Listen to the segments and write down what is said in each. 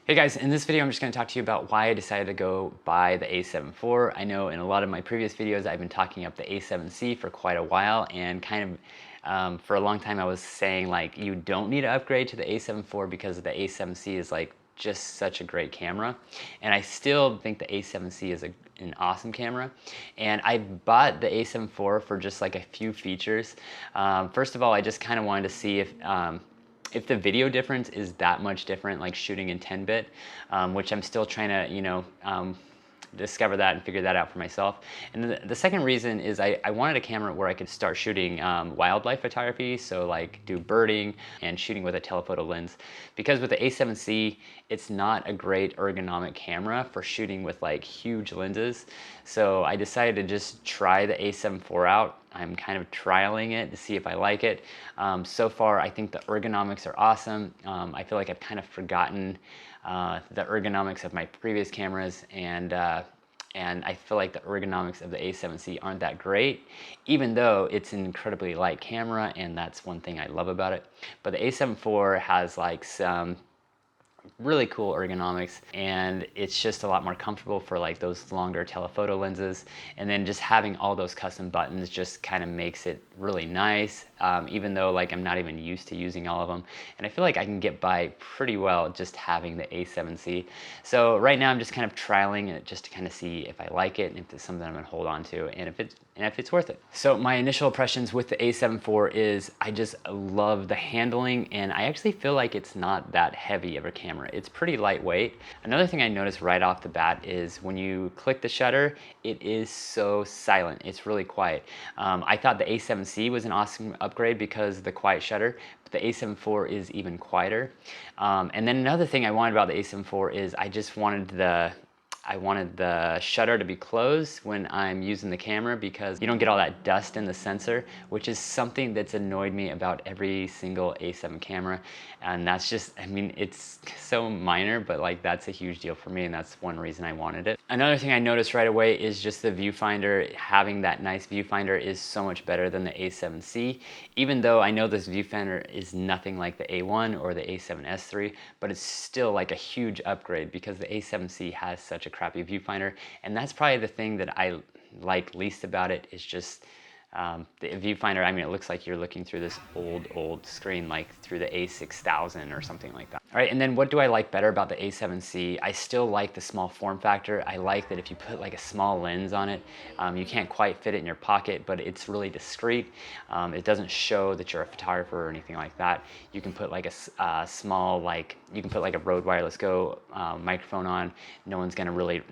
Hey guys, in this video I'm just going to talk to you about why I decided to go buy the A7 IV. I know in a lot of my previous videos I've been talking up the A7C for quite a while, and for a long time I was saying like you don't need to upgrade to the A7 IV because the A7C is like just such a great camera, and I still think the A7C is an awesome camera. And I bought the A7 IV for just like a few features. First of all, I just kind of wanted to see if the video difference is that much different, like shooting in 10-bit, which I'm still trying to, discover that and figure that out for myself. And the second reason is I wanted a camera where I could start shooting wildlife photography, so like do birding and shooting with a telephoto lens. Because with the A7C, it's not a great ergonomic camera for shooting with like huge lenses. So I decided to just try the A7 IV out. I'm kind of trialing it to see if I like it. So far, I think the ergonomics are awesome. I feel like I've kind of forgotten the ergonomics of my previous cameras, and I feel like the ergonomics of the A7C aren't that great, even though it's an incredibly light camera, and that's one thing I love about it. But the A7 IV has like some really cool ergonomics, and it's just a lot more comfortable for like those longer telephoto lenses. And then just having all those custom buttons just kind of makes it really nice, even though like I'm not even used to using all of them. And I feel like I can get by pretty well just having the A7C. So right now I'm just kind of trialing it just to kind of see if I like it and if it's something I'm gonna hold on to, and if it's worth it. So my initial impressions with the A7 IV is I just love the handling, and I actually feel like it's not that heavy of a camera. It's pretty lightweight. Another thing I noticed right off the bat is when you click the shutter, it is so silent. It's really quiet. I thought the A7C was an awesome upgrade because of the quiet shutter, but the A7 IV is even quieter. And then another thing I wanted about the A7 IV is I wanted the shutter to be closed when I'm using the camera, because you don't get all that dust in the sensor, which is something that's annoyed me about every single A7 camera. And that's just, I mean, it's so minor, but like that's a huge deal for me, and that's one reason I wanted it. Another thing I noticed right away is just the viewfinder. Having that nice viewfinder is so much better than the A7C, even though I know this viewfinder is nothing like the A1 or the A7S III, but it's still like a huge upgrade because the A7C has such a crappy viewfinder. And that's probably the thing that I like least about it, is just the viewfinder. I mean, it looks like you're looking through this old screen, like through the A6000 or something like that. All right, and then what do I like better about the A7C? I still like the small form factor. I like that if you put like a small lens on it, you can't quite fit it in your pocket, but it's really discreet. It doesn't show that you're a photographer or anything like that. You can put like a small, like, you can put like a Rode Wireless Go microphone on. No one's gonna really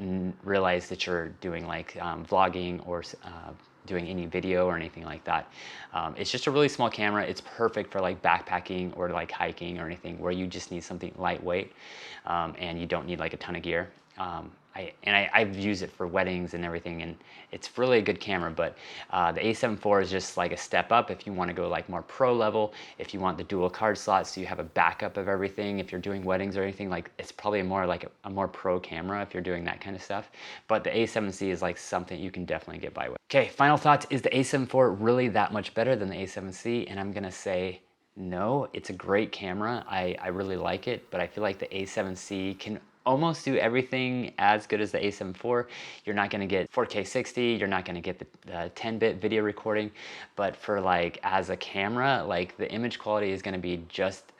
realize that you're doing like vlogging or doing any video or anything like that. It's just a really small camera. It's perfect for like backpacking or like hiking or anything where you just need something lightweight, and you don't need like a ton of gear. I've used it for weddings and everything, and it's really a good camera. But the A7 IV is just like a step up if you want to go like more pro level. If you want the dual card slots, so you have a backup of everything. If you're doing weddings or anything, like it's probably more like a more pro camera if you're doing that kind of stuff. But the A7C is like something you can definitely get by with. Okay, final thoughts. Is the A7 IV really that much better than the A7C? And I'm gonna say no. It's a great camera. I really like it, but I feel like the A7C can almost do everything as good as the A7 IV. You're not gonna get 4K 60, you're not gonna get the 10-bit video recording, but for like as a camera, like the image quality is gonna be just,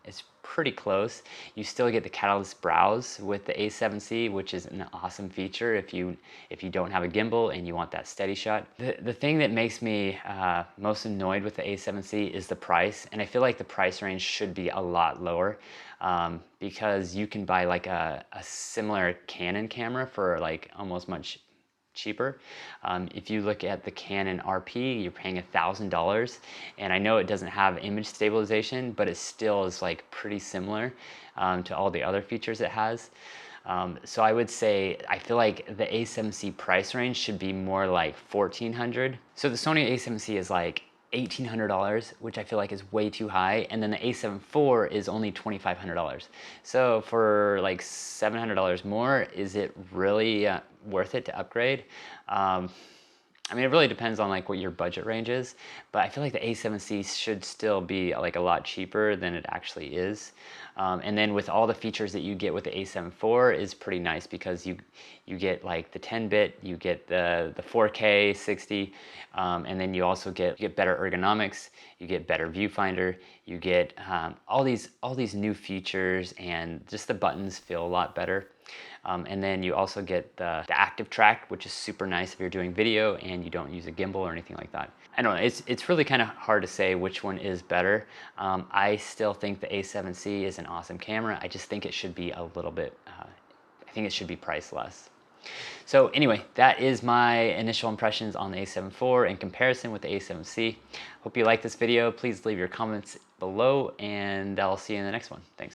it's pretty close. You still get the catalyst browse with the A7C, which is an awesome feature if you don't have a gimbal and you want that steady shot. The thing that makes me most annoyed with the A7C is the price, and I feel like the price range should be a lot lower, because you can buy like a similar Canon camera for like almost much cheaper. If you look at the Canon RP, you're paying $1,000, and I know it doesn't have image stabilization, but it still is like pretty similar to all the other features it has. So I would say I feel like the A7C price range should be more like $1,400. So the Sony A7C is like $1,800, which I feel like is way too high, and then the A7 IV is only $2,500. So for like $700 more, is it really worth it to upgrade? I mean, it really depends on like what your budget range is, but I feel like the A7C should still be like a lot cheaper than it actually is. And then with all the features that you get with the A7 IV is pretty nice because you get like the 10-bit, you get the 4K 60, and then you also get better ergonomics, you get better viewfinder, you get all these new features, and just the buttons feel a lot better. And then you also get the active track, which is super nice if you're doing video and you don't use a gimbal or anything like that. I don't know, it's really kind of hard to say which one is better. I still think the A7C is an awesome camera. I just think it should be a little bit, I think it should be priced less. So anyway, that is my initial impressions on the A7 IV in comparison with the A7C. Hope you like this video. Please leave your comments below, and I'll see you in the next one. Thanks.